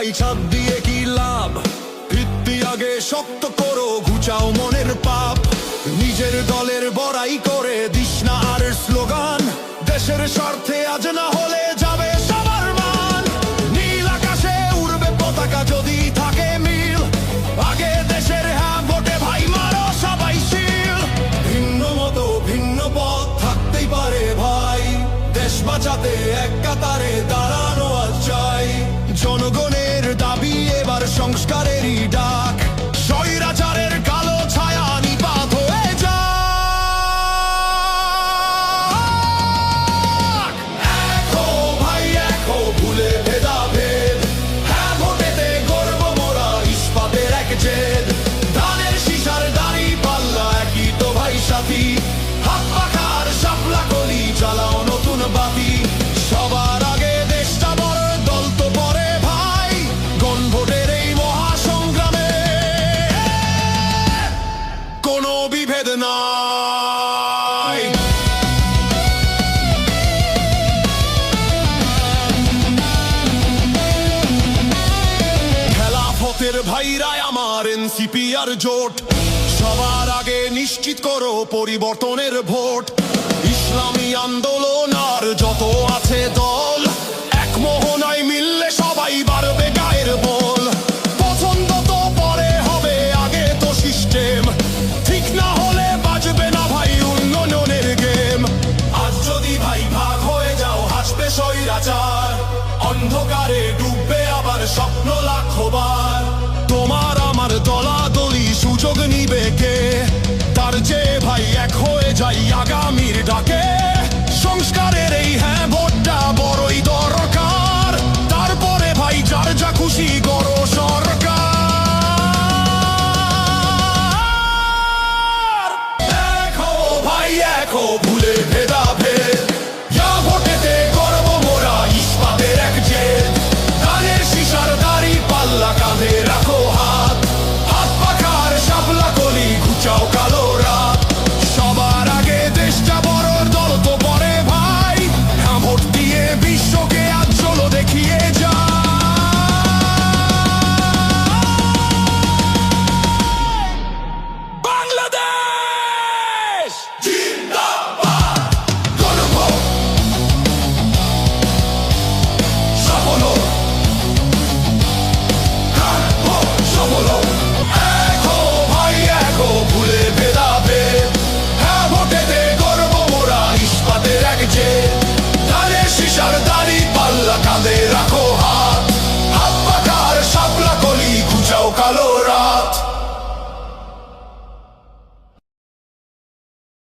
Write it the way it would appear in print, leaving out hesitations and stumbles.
ভাই ছাদ দিয়ে কি লাভ, ভিত্তি আগে শক্ত করো, ঘুচাও মনের পাপ। নিজের দলের বড়াই করে দিস না আর স্লোগান, দেশের স্বার্থে আজ না হলে যাবে সবার মান। নীল আকাশে উড়বে পতাকা যদি থাকে মিল, আগে দেশের হ্যাঁ ভোটে ভাই মারো সবাই শিল। ভিন্ন মতো ভিন্ন পথ থাকতেই পারে ভাই, দেশ বাঁচাতে এক কাতারে দাঁড়ানো আজ চাই। জনগণের দাবি এবার সংস্কারেরই ডাক, স্বৈরাচারের কালো ছায়া নিপাত হয়ে যাক। একো ভাই একো, ভুলে ভেদাভেদ, হ্যাঁ ভোটেতে গর্ব মোরা, ইস্পাতের এক জেদ। ধানের শিশার দাড়ি পাল্লা একই তো ভাই সাথী, হাত পাখার শাপলা কলি জ্বালাও নতুন বাতি। সবার আগে দেশটা বড়, দল তো পরে ভাই, গণভোটের এই মহাসংগ্রামে কোনো বিভেদ নাই। খেলাফতের ভাইরাই আমার এনসিপি আর জোট, সবার আগে নিশ্চিত করো পরিবর্তনের ভোট। ইসলামী আন্দোলন আর যত আছে দল, এক মোহনায় মিললে সবাই বাড়বে গায়ের বল। পছন্দ তো পরে হবে, আগে তো সিস্টেম ঠিক না হলে বাজবে না ভাই উন্নয়নের গেম। আজ যদি ভাই ভাগ হয়ে যাও হাসবে স্বৈরাচার, অন্ধকারে ডুববে আবার স্বপ্ন লাখবার। তোমার আমার দলাদলি সুযোগ নিবে কে, তার যে ভাই এক হয়ে যাই আগামীর ডাকে। সংস্কারের এই হ্যাঁ ভোট